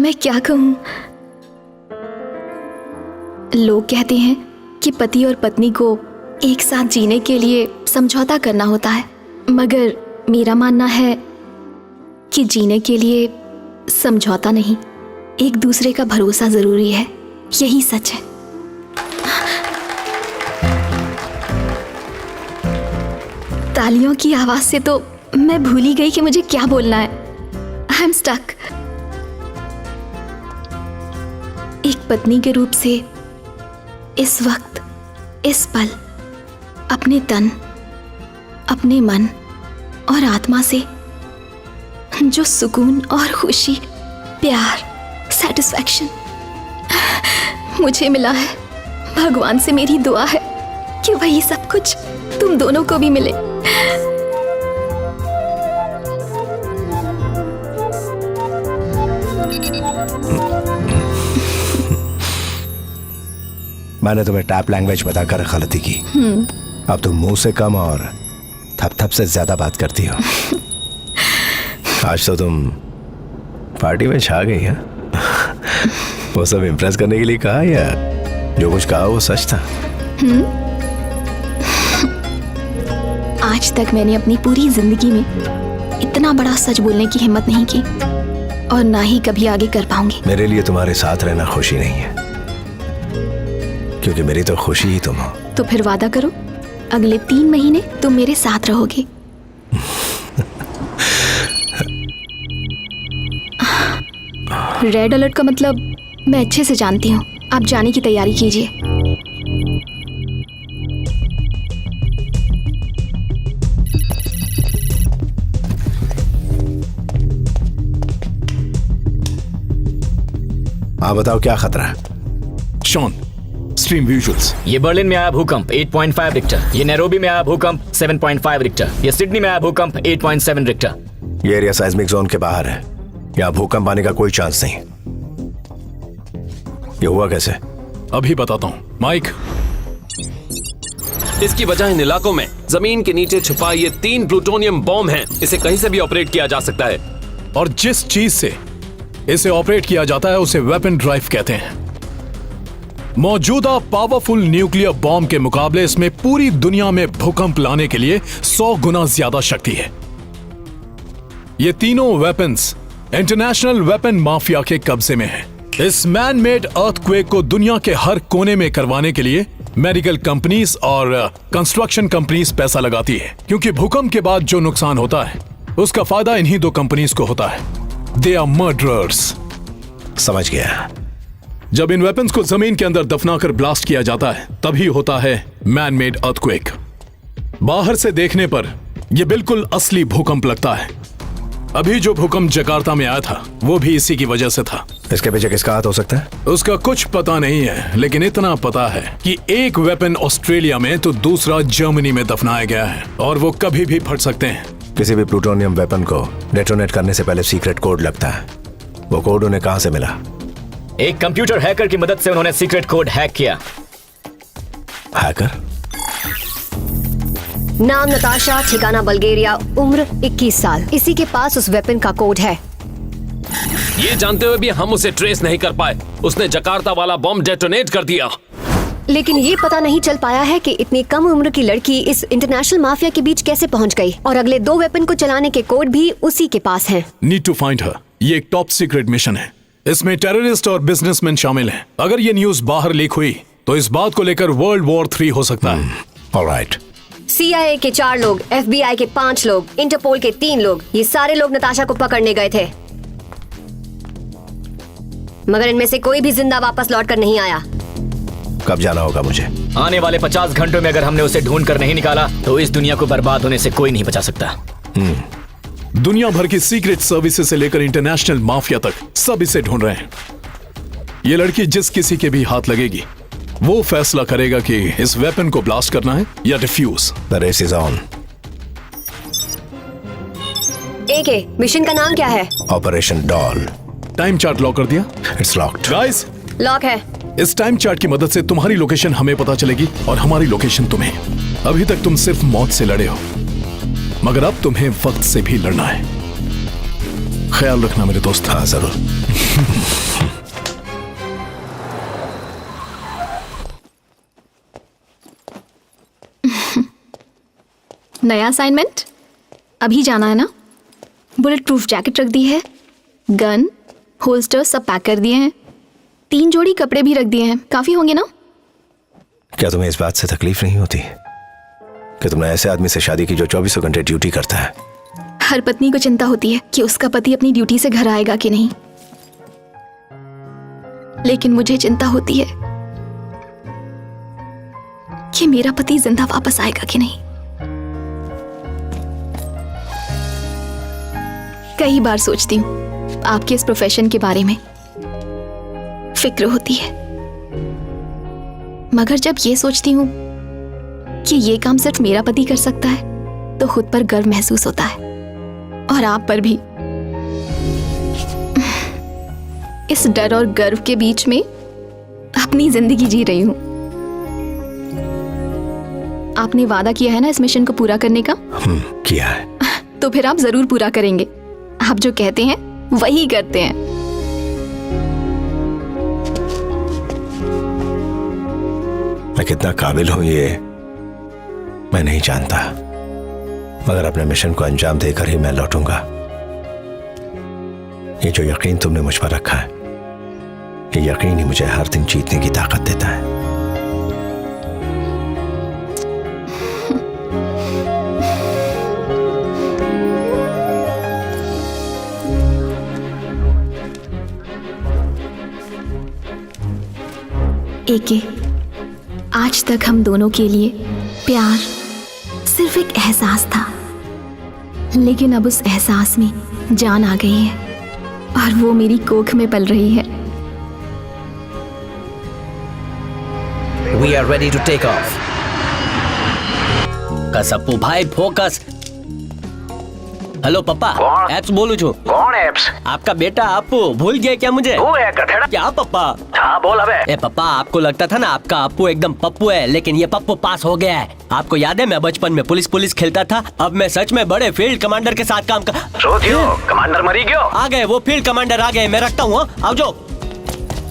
मैं क्या कहूँ। लोग कहते हैं कि पति और पत्नी को एक साथ जीने के लिए समझौता करना होता है, मगर मेरा मानना है कि जीने के लिए समझौता नहीं, एक दूसरे का भरोसा जरूरी है। यही सच है। तालियों की आवाज से तो मैं भूल ही गई कि मुझे क्या बोलना है। I am stuck. एक पत्नी के रूप से इस वक्त, इस पल अपने तन, अपने मन और आत्मा से जो सुकून और खुशी, प्यार, सेटिस्फैक्शन मुझे मिला है, भगवान से मेरी दुआ है कि वही सब कुछ तुम दोनों को भी मिले। मैंने तुम्हें टैप लैंग्वेज बताकर गलती की। अब तुम मुंह से कम और थप थप से ज्यादा बात करती हो। आज तो तुम पार्टी में छा गई है। वो सब इम्प्रेस करने के लिए कहा या जो कुछ कहा वो सच था? आज तक मैंने अपनी पूरी जिंदगी में इतना बड़ा सच बोलने की हिम्मत नहीं की और ना ही कभी आगे कर पाऊंगी। मेरे लिए तुम्हारे साथ रहना खुशी नहीं है, क्योंकि मेरी तो खुशी ही तुम हो। तो फिर वादा करो, अगले 3 महीने तुम मेरे साथ रहोगे। रेड अलर्ट का मतलब मैं अच्छे से जानती हूँ। आप जाने की तैयारी कीजिए। हाँ बताओ, क्या खतरा है? Sean, stream visuals. ये बर्लिन में आया भूकंप 8.5 रिक्टर। ये नैरोबी में आया भूकंप 7.5 रिक्टर। ये सिडनी में आया भूकंप 8.7 रिक्टर। ये एरिया साइस्मिक जोन के बाहर है, यहाँ भूकंप आने का कोई चांस नहीं। ये हुआ कैसे? अभी बताता हूँ माइक। इसकी वजह इन इलाकों में जमीन के नीचे छुपा ये 3 प्लूटोनियम बॉम्ब हैं। इसे कहीं से भी ऑपरेट किया जा सकता है, और जिस चीज से इसे ऑपरेट किया जाता है उसे वेपन ड्राइव कहते हैं। मौजूदा पावरफुल न्यूक्लियर बॉम्ब के मुकाबले इसमें पूरी दुनिया में भूकंप लाने के लिए 100 गुना ज्यादा शक्ति है। ये तीनों वेपन्स इंटरनेशनल वेपन माफिया के कब्जे में हैं। इस मैन मेड अर्थक्वेक को दुनिया के हर कोने में करवाने के लिए मेडिकल कंपनीज और कंस्ट्रक्शन कंपनीज पैसा लगाती है, क्योंकि भूकंप के बाद जो नुकसान होता है उसका फायदा इन्हीं 2 कंपनीज को होता है। They are murderers. समझ गया। जब इन वेपन्स को जमीन के अंदर दफनाकर ब्लास्ट किया जाता है तभी होता है मैन मेड अर्थक्वेक। बाहर से देखने पर यह बिल्कुल असली भूकंप लगता है। अभी जो भूकंप जकार्ता में आया था वो भी इसी की वजह से था। इसके पीछे किसका हाथ हो सकता है? उसका कुछ पता नहीं है, लेकिन इतना पता है कि एक वेपन ऑस्ट्रेलिया में तो दूसरा जर्मनी में दफनाया गया है, और वो कभी भी फट सकते हैं। किसी भी प्लूटोनियम वेपन को डेटोनेट करने से पहले सीक्रेट कोड लगता है। वो कोड उन्हें कहां से मिला? एक कंप्यूटर हैकर की मदद से उन्होंने सीक्रेट कोड हैक किया। हैकर? नाम नताशा, ठिकाना बल्गेरिया, उम्र 21 साल। इसी के पास उस वेपन का कोड है। ये जानते हुए भी हम उसे ट्रेस नहीं कर पाए। उसने जकार्ता वाला बॉम्ब डेटोनेट कर दिया। लेकिन ये पता नहीं चल पाया है कि इतनी कम उम्र की लड़की इस इंटरनेशनल माफिया के बीच कैसे पहुंच गई, और अगले 2 वेपन को चलाने के कोड भी उसी के पास हैं। Need to find her. ये एक टॉप सीक्रेट मिशन है। इसमें टेररिस्ट और बिजनेसमैन शामिल हैं। अगर ये न्यूज बाहर लीक हुई तो इस बात को लेकर वर्ल्ड वॉर 3 हो सकता है। ऑलराइट। CIA के 4 लोग, FBI के 5 लोग, इंटरपोल के 3 लोग, ये सारे लोग नताशा को पकड़ने गए थे, मगर इनमें से कोई भी जिंदा वापस लौट कर नहीं आया। कब जाना होगा मुझे? आने वाले 50 घंटों में अगर हमने उसे ढूंढ कर नहीं निकाला तो इस दुनिया को बर्बाद होने से कोई नहीं बचा सकता। दुनिया भर की सीक्रेट सर्विसेज से लेकर इंटरनेशनल माफिया तक सब इसे ढूंढ रहे हैं। ये लड़की जिस किसी के भी हाथ लगेगी वो फैसला करेगा कि इस वेपन को ब्लास्ट करना है या defuse. The race is on. AK, mission का नाम क्या है? Operation doll. Time chart lock कर दिया? It's locked. गाइस, लॉक है। इस टाइम चार्ट की मदद से तुम्हारी लोकेशन हमें पता चलेगी और हमारी लोकेशन तुम्हें। अभी तक तुम सिर्फ मौत से लड़े हो, मगर अब तुम्हें वक्त से भी लड़ना है। ख्याल रखना मेरे दोस्त। हाँ जरूर। नया असाइनमेंट? अभी जाना है ना? बुलेट प्रूफ जैकेट रख दी है, गन, होल्स्टर सब पैक कर दिए हैं, 3 जोड़ी कपड़े भी रख दिए हैं, काफी होंगे ना? क्या तुम्हें इस बात से तकलीफ नहीं होती कि तुमने ऐसे आदमी से शादी की जो 24 घंटे ड्यूटी करता है? हर पत्नी को चिंता होती है कि उसका पति अपनी ड्यूटी से घर आएगा कि नहीं, लेकिन मुझे चिंता होती है कि मेरा पति जिंदा वापस आएगा कि नहीं। कई बार सोचती हूँ आपके इस प्रोफेशन के बारे में, फिक्र होती है, मगर जब ये सोचती हूँ कि ये काम सिर्फ मेरा पति कर सकता है तो खुद पर गर्व महसूस होता है, और आप पर भी। इस डर और गर्व के बीच में अपनी जिंदगी जी रही हूँ। आपने वादा किया है ना इस मिशन को पूरा करने का? किया है। तो फिर आप जरूर पूरा करेंगे। आप जो कहते हैं वही करते हैं। मैं कितना काबिल हूं ये मैं नहीं जानता, मगर अपने मिशन को अंजाम देकर ही मैं लौटूंगा। ये जो यकीन तुमने मुझ पर रखा है, ये यकीन ही मुझे हर दिन जीतने की ताकत देता है। एके, आज तक हम दोनों के लिए प्यार सिर्फ एक एहसास था, लेकिन अब उस एहसास में जान आ गई है और वो मेरी कोख में पल रही है। We are ready to take off. कसप्पू भाई फोकस। हेलो पप्पा, एप्स बोलू छू। कौन एप्स? आपका बेटा अपू भूल गए क्या मुझे? तू है गधेड़ा? क्या पप्पा? हाँ बोल अबे। ए पप्पा, आपको लगता था ना आपका अपू एकदम पप्पू है, लेकिन ये पप्पू पास हो गया है। आपको याद है मैं बचपन में पुलिस खेलता था, अब मैं सच में बड़े फील्ड कमांडर के साथ काम कर। सोचियो कमांडर मरी गयो। आ गए वो फील्ड कमांडर आ गए, मैं रखता हूँ। आओ जो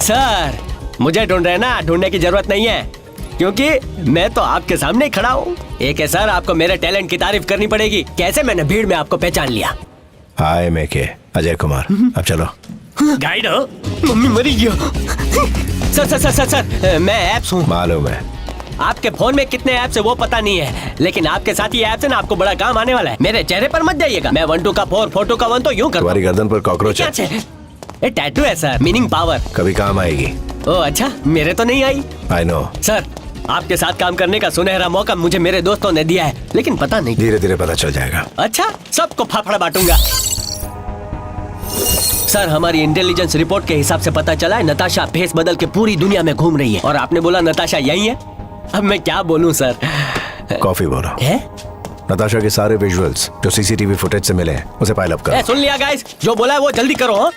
सर, मुझे ढूंढ रहे ना, ढूंढने की जरूरत नहीं है क्योंकि मैं तो आपके सामने ही खड़ा हूँ। एक है सर, आपको मेरे टैलेंट की तारीफ करनी पड़ेगी। कैसे मैंने भीड़ में आपको पहचान लिया। हाय मैं के अजय कुमार, अब चलो। गाइड हो? मम्मी मरी गया। सर, मैं एप्स हूँ। मालूम है। आपके फोन में कितने ऐप्स है वो पता नहीं है, लेकिन आपके साथ ये ऐप्स है ना, आपको बड़ा काम आने वाला है। मेरे चेहरे पर मत जाइएगा। मैं 1 2 का 4 4 2 का 1 तो यूं कर। तुम्हारी गर्दन पर कॉकरोच है। ये टैटू है सर, मीनिंग पावर। कभी काम आएगी। ओ अच्छा, मेरे तो नहीं आई। आई नो सर, आपके साथ काम करने का सुनहरा मौका मुझे मेरे दोस्तों ने दिया है, लेकिन पता नहीं। धीरे धीरे पता चल जाएगा। अच्छा, सबको फाफड़ा बांटूंगा। सर, हमारी इंटेलिजेंस रिपोर्ट के हिसाब से पता चला है नताशा भेस बदल के पूरी दुनिया में घूम रही है, और आपने बोला नताशा यही है। अब मैं क्या बोलूं सर? कॉफी बोलो। है? नताशा के सारे विजुअल्स जो सीसीटीवी फुटेज से मिले हैं उसे पाइल अप करो। सुन लिया गाइस, जो बोला है वो जल्दी करो। हाँ?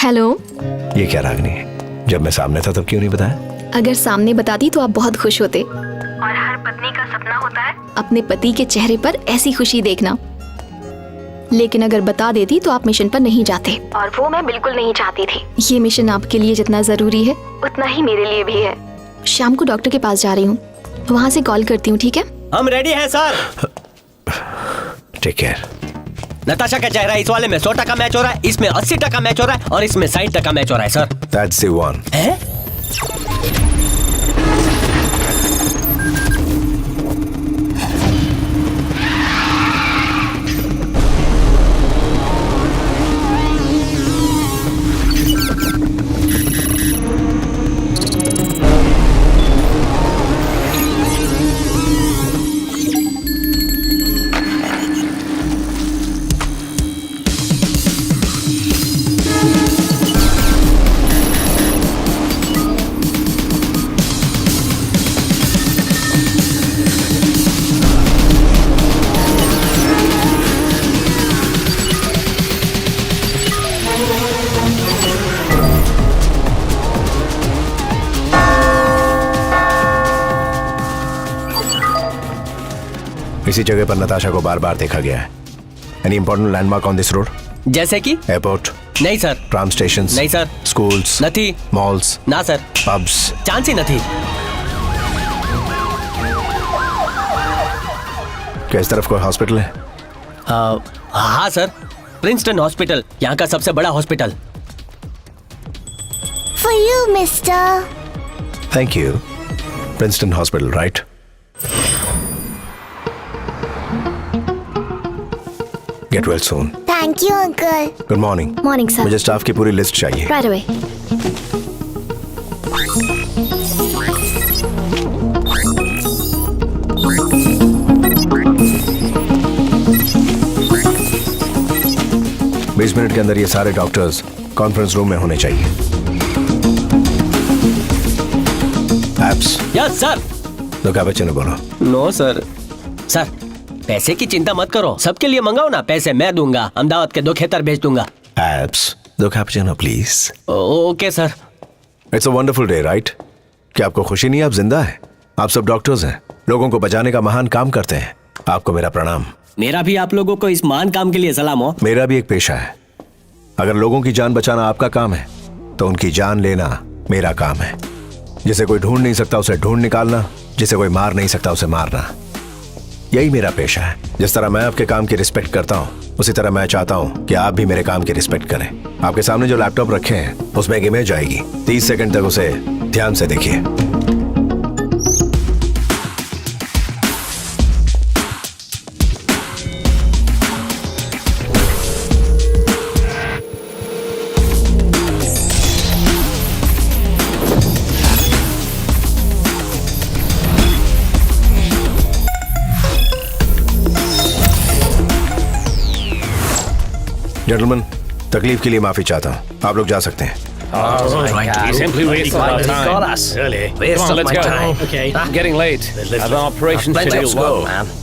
हेलो। ये क्या रागनी है? जब मैं सामने था तब क्यों नहीं बताया? अगर सामने बताती तो आप बहुत खुश होते, और हर पत्नी का सपना होता है अपने पति के चेहरे पर ऐसी खुशी देखना। लेकिन अगर बता देती तो आप मिशन पर नहीं जाते, और वो मैं बिल्कुल नहीं चाहती थी। ये मिशन आपके लिए जितना जरूरी है उतना ही मेरे लिए भी है। शाम को डॉक्टर के पास जा रही हूँ, वहाँ से कॉल करती हूँ, ठीक है? हम रेडी हैं सर। Take care. नताशा का चेहरा इस वाले में 100% मैच हो रहा है, इसमें 80% मैच हो रहा है, और इसमें 60% मैच हो रहा है सर। That's the one. है? इसी जगह पर नताशा को बार बार देखा गया है। Any important landmark on this road? जैसे कि? एयरपोर्ट? नहीं सर। Tram station? नहीं सर। स्कूल्स? नहीं। मॉल्स? ना सर। पब्स? चांस ही नहीं। क्या इस तरफ कोई हॉस्पिटल है? हाँ सर, प्रिंसटन हॉस्पिटल, यहाँ का सबसे बड़ा hospital. For you, mister. Thank you. Princeton hospital, right? Get well soon. Thank you, uncle. Good morning. Morning sir. मुझे स्टाफ की पूरी लिस्ट चाहिए। Right away. बीस मिनट के अंदर ये सारे डॉक्टर्स कॉन्फ्रेंस रूम में होने चाहिए। एप्स। Yes sir. तो क्या बच्चे ने बोलो? No sir. सर, पैसे की चिंता मत करो, सबके लिए मंगाओ ना, पैसे मैं दूंगा, अहमदाबाद के 2 खेतर भेज दूंगा। एप्स, दो cappuccino please. Okay sir. It's a wonderful day, right? क्या आपको खुशी नहीं है? आप जिंदा हैं, आप सब डॉक्टर्स हैं, लोगों को बचाने का महान काम करते हैं। आपको मेरा प्रणाम। मेरा भी आप लोगों को इस महान काम के लिए सलाम हो। मेरा भी एक पेशा है। अगर लोगों की जान बचाना आपका काम है तो उनकी जान लेना मेरा काम है। जिसे कोई ढूंढ नहीं सकता उसे ढूंढ निकालना, जिसे कोई मार नहीं सकता उसे मारना, यही मेरा पेशा है। जिस तरह मैं आपके काम की रिस्पेक्ट करता हूँ, उसी तरह मैं चाहता हूँ कि आप भी मेरे काम की रिस्पेक्ट करें। आपके सामने जो लैपटॉप रखे हैं उसमें एक इमेज आएगी, 30 सेकंड तक उसे ध्यान से देखिए। जेंटलमैन, तकलीफ के लिए माफी चाहता हूँ, आप लोग जा सकते हैं। Simply wasted our time. Come on, let's go. Okay. I'm getting late. I have an operation to do. Let's go, man.